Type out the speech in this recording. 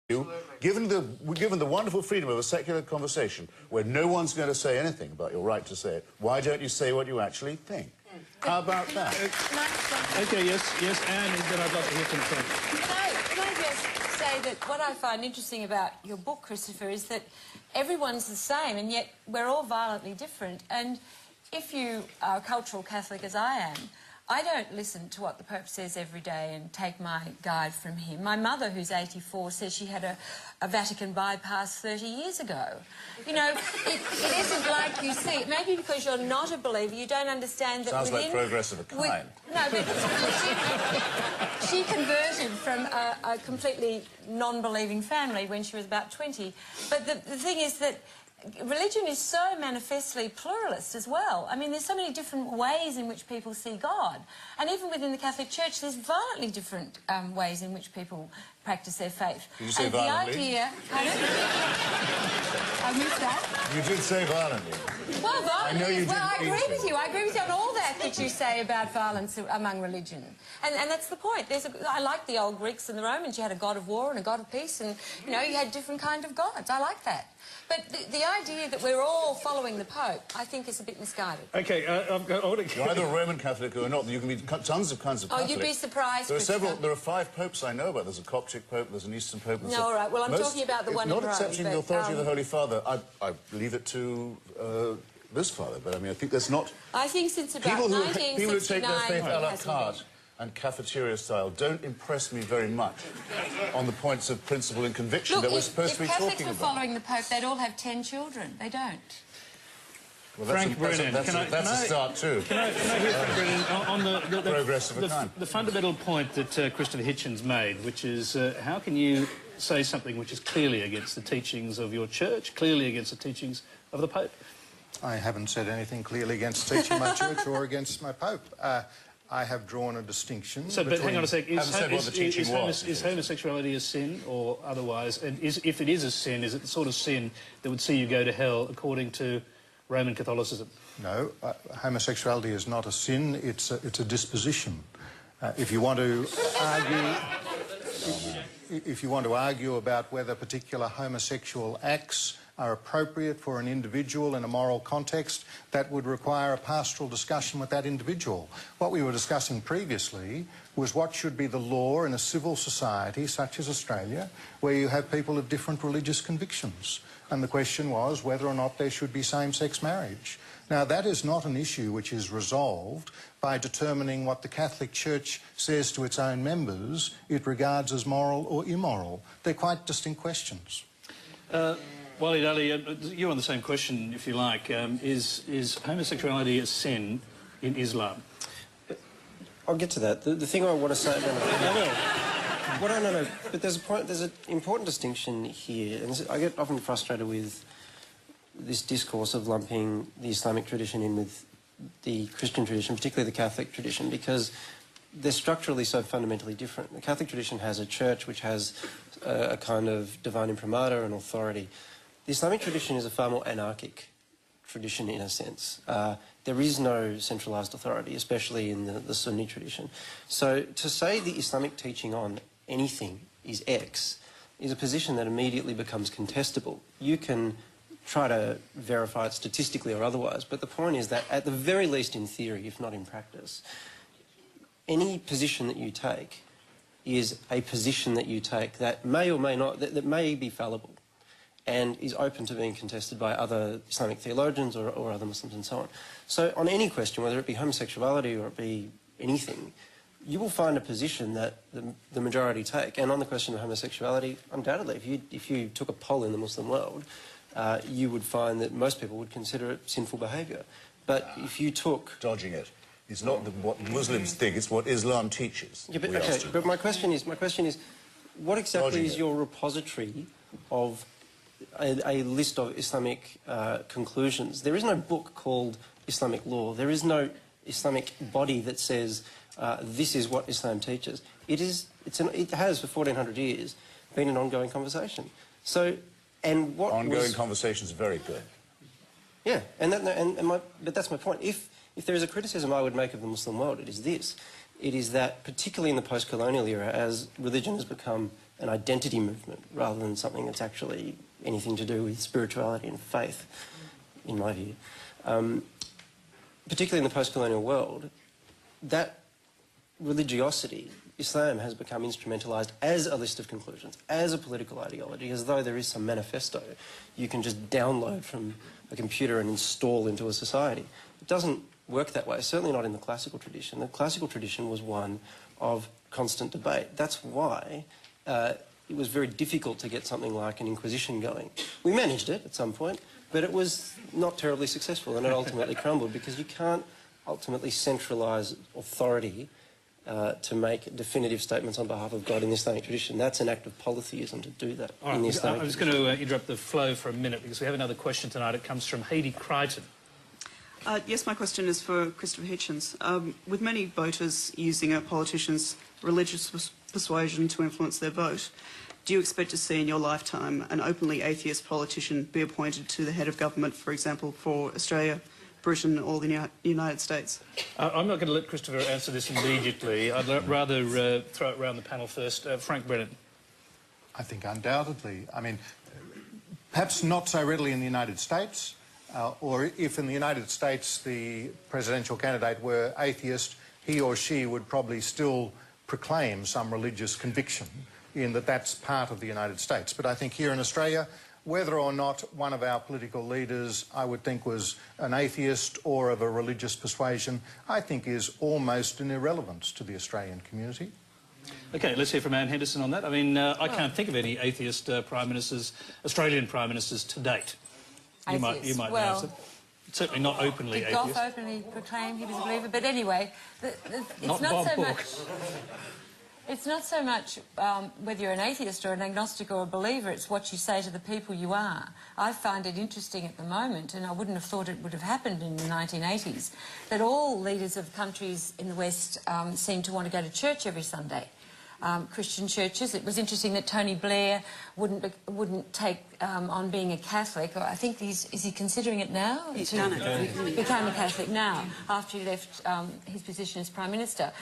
Given the wonderful freedom of a secular conversation where no one's going to say anything about your right to say it, why don't you say what you actually think? How about that? Okay, yes, Anne, and then I'd love to hear from Frank. Can I just say that what I find interesting about your book, Christopher, is that everyone's the same, and yet we're all violently different. And if you are a cultural Catholic, as I am, I don't listen to what the Pope says every day and take my guide from him. My mother, who's 84, says she had a Vatican bypass 30 years ago. You know, it isn't like you see. Maybe because you're not a believer, you don't understand that Sounds like progress of a kind. No, but she converted from a completely non-believing family when she was about 20. But the thing is that religion is so manifestly pluralist as well. I mean, there's so many different ways in which people see God. And even within the Catholic Church, there's violently different ways in which people practice their faith. Did you say and violently? The idea... I missed that. You did say violently. Well, violently, I know you well, I didn't agree with you. I agree with you on all that you say about violence among religion. And that's the point. I like the old Greeks and the Romans. You had a god of war and a god of peace, and, you know, you had different kind of gods. I like that. But the idea that we're all following the Pope, I think, is a bit misguided. Okay, You're either a Roman Catholic or not. You can be tons of kinds of Catholics. Oh, you'd be surprised. There are 5 popes I know about. There's a Coptic pope, there's an Eastern pope. No, all right. Well, I'm talking about the one in Rome. Not accepting the authority of the Holy Father, I leave it to this father. But I mean, I think that's not. I think since about 1969, people who take their faith a la hasn't carte and cafeteria style don't impress me very much on the points of principle and conviction. Look, that we're supposed to be talking about. If Catholics were following the Pope, they'd all have 10 children. They don't. Well, Frank Brennan, that's a start too. Can I hear Frank Brennan on the progress of a kind? The fundamental point that Christopher Hitchens made, which is how can you say something which is clearly against the teachings of your church, clearly against the teachings of the Pope? I haven't said anything clearly against teaching my church or against my Pope. I have drawn a distinction. So, but hang on a sec. Is homosexuality a sin or otherwise? And if it is a sin, is it the sort of sin that would see you go to hell according to Roman Catholicism? No, homosexuality is not a sin. It's a disposition. If you want to argue, about whether particular homosexual acts are appropriate for an individual in a moral context, that would require a pastoral discussion with that individual. What we were discussing previously was what should be the law in a civil society such as Australia, where you have people of different religious convictions. And the question was whether or not there should be same-sex marriage. Now, that is not an issue which is resolved by determining what the Catholic Church says to its own members it regards as moral or immoral. They're quite distinct questions. Walid Ali, you're on the same question, if you like. Is homosexuality a sin in Islam? I'll get to that. The thing I want to say... No, but there's an important distinction here, and I get often frustrated with this discourse of lumping the Islamic tradition in with the Christian tradition, particularly the Catholic tradition, because they're structurally so fundamentally different. The Catholic tradition has a church which has a kind of divine imprimatur and authority. The Islamic tradition is a far more anarchic tradition in a sense. There is no centralised authority, especially in the Sunni tradition. So to say the Islamic teaching on anything is X is a position that immediately becomes contestable. You can try to verify it statistically or otherwise, but the point is that at the very least in theory, if not in practice, any position that you take is a position that you take that may or may not, that may be fallible and is open to being contested by other Islamic theologians or other Muslims and so on. So on any question, whether it be homosexuality or it be anything, you will find a position that the majority take. And on the question of homosexuality, undoubtedly, if you took a poll in the Muslim world, you would find that most people would consider it sinful behaviour. But if you took... Dodging it. It's not what Muslims think, it's what Islam teaches. Yeah, but, okay, but my question is, what exactly is your repository of a list of Islamic conclusions? There is no book called Islamic law. There is no Islamic body that says this is what Islam teaches. It has for 1400 years been an ongoing conversation. So, and what ongoing conversations are very good. Yeah, but that's my point. If there is a criticism I would make of the Muslim world, it is this. It is that, particularly in the post-colonial era, as religion has become an identity movement rather than something that's actually anything to do with spirituality and faith, in my view. Particularly in the post-colonial world, that religiosity, Islam, has become instrumentalised as a list of conclusions, as a political ideology, as though there is some manifesto you can just download from a computer and install into a society. It doesn't work that way, certainly not in the classical tradition. The classical tradition was one of constant debate. That's why it was very difficult to get something like an inquisition going. We managed it at some point, but it was not terribly successful, and it ultimately crumbled, because you can't ultimately centralise authority to make definitive statements on behalf of God in the Islamic tradition. That's an act of polytheism to do that in the Islamic I'm just going to interrupt the flow for a minute, because we have another question tonight. It comes from Hayley Crichton. Yes, my question is for Christopher Hitchens. With many voters using a politician's religious persuasion to influence their vote, do you expect to see in your lifetime an openly atheist politician be appointed to the head of government, for example, for Australia, Britain or the United States? I'm not going to let Christopher answer this immediately. I'd rather throw it around the panel first. Frank Brennan. I think undoubtedly. I mean, perhaps not so readily in the United States, or if in the United States the presidential candidate were atheist, he or she would probably still proclaim some religious conviction in that that's part of the United States. But I think here in Australia, whether or not one of our political leaders, I would think, was an atheist or of a religious persuasion, I think is almost an irrelevance to the Australian community. OK, let's hear from Anne Henderson on that. I mean, I can't think of any atheist prime ministers, Australian prime ministers to date. You might know some. Certainly not openly atheist. Gough openly proclaimed he was a believer, but anyway, it's not so much whether you're an atheist or an agnostic or a believer, it's what you say to the people you are. I find it interesting at the moment, and I wouldn't have thought it would have happened in the 1980s, that all leaders of countries in the West seem to want to go to church every Sunday. Christian churches. It was interesting that Tony Blair wouldn't take on being a Catholic. I think is he considering it now? He's done it. Became a Catholic now after he left his position as Prime Minister.